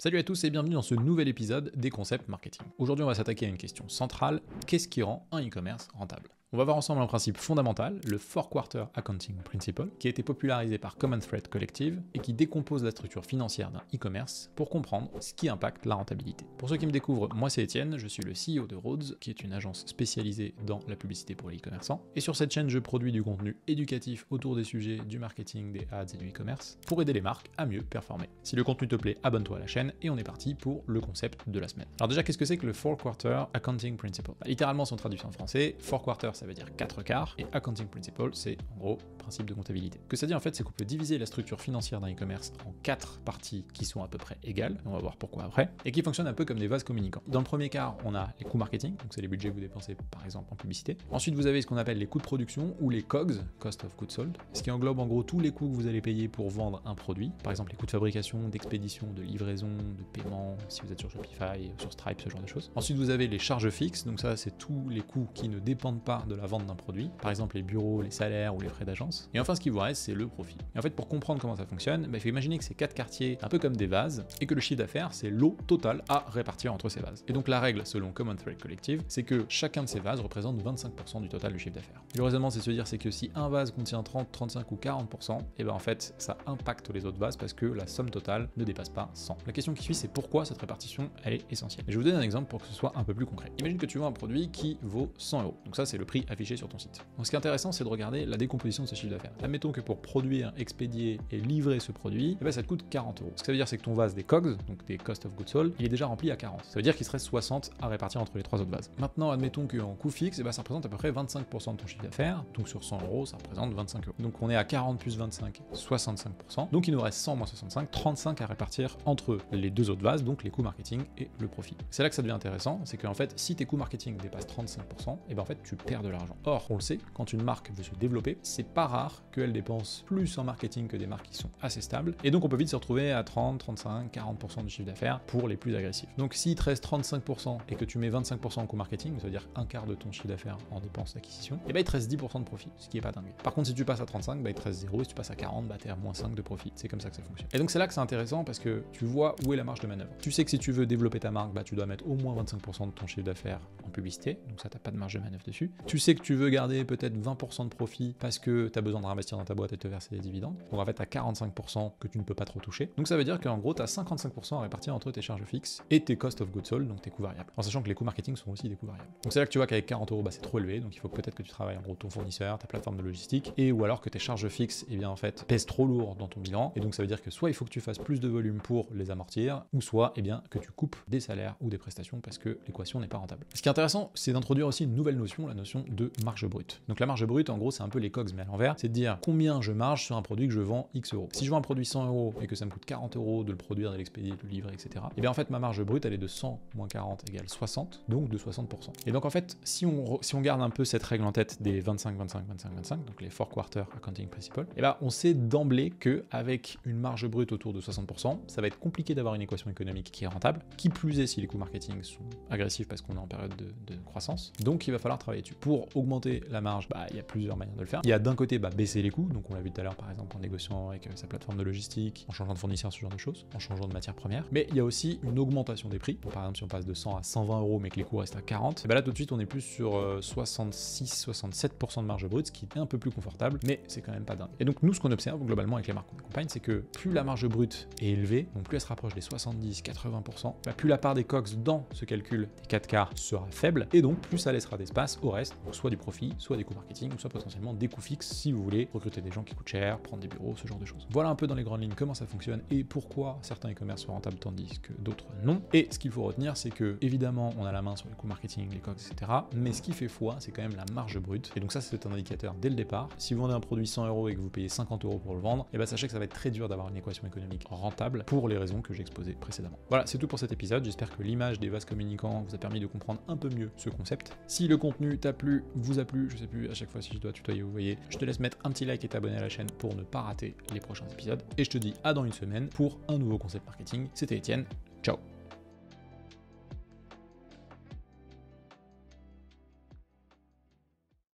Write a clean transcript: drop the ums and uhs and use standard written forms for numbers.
Salut à tous et bienvenue dans ce nouvel épisode des concepts marketing. Aujourd'hui on va s'attaquer à une question centrale, qu'est-ce qui rend un e-commerce rentable ? On va voir ensemble un principe fondamental, le 4-Quarter Accounting Principle, qui a été popularisé par Common Thread Collective et qui décompose la structure financière d'un e-commerce pour comprendre ce qui impacte la rentabilité. Pour ceux qui me découvrent, moi c'est Étienne, je suis le CEO de Rhodes, qui est une agence spécialisée dans la publicité pour les e-commerçants. Et sur cette chaîne, je produis du contenu éducatif autour des sujets du marketing, des ads et du e-commerce pour aider les marques à mieux performer. Si le contenu te plaît, abonne-toi à la chaîne et on est parti pour le concept de la semaine. Alors déjà, qu'est-ce que c'est que le 4-Quarter Accounting Principle ? Littéralement, si on traduit en français, 4 quarters ça veut dire 4 quarts, et Accounting Principle, c'est en gros principe de comptabilité. Ce que ça dit en fait, c'est qu'on peut diviser la structure financière d'un e-commerce en 4 parties qui sont à peu près égales, on va voir pourquoi après, et qui fonctionnent un peu comme des vases communicants. Dans le premier quart, on a les coûts marketing, donc c'est les budgets que vous dépensez par exemple en publicité. Ensuite, vous avez ce qu'on appelle les coûts de production ou les COGS, Cost of Goods Sold, ce qui englobe en gros tous les coûts que vous allez payer pour vendre un produit, par exemple les coûts de fabrication, d'expédition, de livraison, de paiement, si vous êtes sur Shopify, sur Stripe, ce genre de choses. Ensuite, vous avez les charges fixes, donc ça c'est tous les coûts qui ne dépendent pas de la vente d'un produit, par exemple les bureaux, les salaires ou les frais d'agence. Et enfin, ce qui vous reste, c'est le profit. Et en fait, pour comprendre comment ça fonctionne, il faut imaginer que ces 4 quartiers, un peu comme des vases, et que le chiffre d'affaires, c'est l'eau totale à répartir entre ces vases. Et donc la règle, selon Common Thread Collective, c'est que chacun de ces vases représente 25% du total du chiffre d'affaires. Le raisonnement, c'est de se dire, c'est que si un vase contient 30, 35 ou 40%, et ben en fait, ça impacte les autres vases parce que la somme totale ne dépasse pas 100. La question qui suit, c'est pourquoi cette répartition, elle est essentielle. Et je vais vous donner un exemple pour que ce soit un peu plus concret. Imagine que tu vends un produit qui vaut 100 €. Donc ça, c'est le prix affiché sur ton site. Donc ce qui est intéressant, c'est de regarder la décomposition de ce chiffre d'affaires. Admettons que pour produire, expédier et livrer ce produit, eh ben ça te coûte 40 €. Ce que ça veut dire, c'est que ton vase des COGS, donc des Cost of Goods Sold, il est déjà rempli à 40. Ça veut dire qu'il serait 60 à répartir entre les 3 autres vases. Maintenant, admettons qu'en coût fixe, eh ben ça représente à peu près 25% de ton chiffre d'affaires. Donc sur 100 €, ça représente 25 €. Donc on est à 40 plus 25, 65%. Donc il nous reste 100 moins 65, 35 à répartir entre les deux autres vases, donc les coûts marketing et le profit. C'est là que ça devient intéressant, c'est qu'en fait, si tes coûts marketing dépassent 35%, et ben en fait, tu perds de l'argent. Or, on le sait, quand une marque veut se développer, c'est pas rare qu'elle dépense plus en marketing que des marques qui sont assez stables, et donc on peut vite se retrouver à 30, 35, 40% de chiffre d'affaires pour les plus agressifs. Donc si il te reste 35% et que tu mets 25% en coût marketing, ça veut dire un quart de ton chiffre d'affaires en dépenses d'acquisition, et ben il te reste 10% de profit, ce qui est pas dingue. Par contre, si tu passes à 35, il te reste 0, et si tu passes à 40, t'es à moins 5 de profit. C'est comme ça que ça fonctionne. Et donc c'est là que c'est intéressant parce que tu vois où est la marge de manœuvre. Tu sais que si tu veux développer ta marque, tu dois mettre au moins 25% de ton chiffre d'affaires en publicité, donc ça t'as pas de marge de manœuvre dessus. Tu sais que tu veux garder peut-être 20% de profit parce que tu as besoin de réinvestir dans ta boîte et te verser des dividendes. Donc en fait, tu as 45% que tu ne peux pas trop toucher. Donc ça veut dire qu'en gros, tu as 55% à répartir entre tes charges fixes et tes cost of goods sold, donc tes coûts variables. En sachant que les coûts marketing sont aussi des coûts variables. Donc c'est là que tu vois qu'avec 40 €, c'est trop élevé, donc il faut peut-être que tu travailles en gros ton fournisseur, ta plateforme de logistique, et ou alors que tes charges fixes, eh bien en fait, pèsent trop lourd dans ton bilan, et donc ça veut dire que soit il faut que tu fasses plus de volume pour les amortir, ou soit eh bien que tu coupes des salaires ou des prestations parce que l'équation n'est pas rentable. Ce qui est intéressant, c'est d'introduire aussi une nouvelle notion, la notion de marge brute. Donc la marge brute, en gros, c'est un peu les COGS mais à l'envers, c'est de dire combien je marge sur un produit que je vends X euros. Si je vends un produit 100 € et que ça me coûte 40 € de le produire, de l'expédier, de le livrer, etc. Et bien en fait ma marge brute elle est de 100 moins 40 égale 60, donc de 60%. Et donc en fait si on garde un peu cette règle en tête des 25, 25, 25, 25, donc les 4-Quarter Accounting Principle, et ben on sait d'emblée que avec une marge brute autour de 60%, ça va être compliqué d'avoir une équation économique qui est rentable, qui plus est si les coûts marketing sont agressifs parce qu'on est en période de croissance. Donc il va falloir travailler dessus. Pour augmenter la marge, il y a plusieurs manières de le faire. Il y a d'un côté baisser les coûts, donc on l'a vu tout à l'heure par exemple en négociant avec sa plateforme de logistique, en changeant de fournisseur, ce genre de choses, en changeant de matière première. Mais il y a aussi une augmentation des prix. Par exemple si on passe de 100 à 120 € mais que les coûts restent à 40, et là tout de suite on est plus sur 66-67% de marge brute, ce qui est un peu plus confortable, mais c'est quand même pas dingue. Et donc nous ce qu'on observe globalement avec les marques qu'on accompagne, c'est que plus la marge brute est élevée, donc plus elle se rapproche des 70-80%, plus la part des COGS dans ce calcul des 4 quarts sera faible, et donc plus ça laissera d'espace au reste, donc soit du profit, soit des coûts marketing, ou soit potentiellement des coûts fixes si vous voulez recruter des gens qui coûtent cher, prendre des bureaux, ce genre de choses. Voilà un peu dans les grandes lignes comment ça fonctionne et pourquoi certains e-commerce sont rentables tandis que d'autres non. Et ce qu'il faut retenir, c'est que évidemment on a la main sur les coûts marketing, les COGS, etc. Mais ce qui fait foi, c'est quand même la marge brute. Et donc ça c'est un indicateur dès le départ. Si vous vendez un produit 100 € et que vous payez 50 € pour le vendre, et sachez que ça va être très dur d'avoir une équation économique rentable pour les raisons que j'ai exposées précédemment. Voilà, c'est tout pour cet épisode. J'espère que l'image des vases communicants vous a permis de comprendre un peu mieux ce concept. Si le contenu t'a plu, vous a plu, je sais plus à chaque fois si je dois tutoyer ou vous voyez, je te laisse mettre un petit like et t'abonner à la chaîne pour ne pas rater les prochains épisodes. Et je te dis à dans une semaine pour un nouveau concept marketing. C'était Étienne, ciao.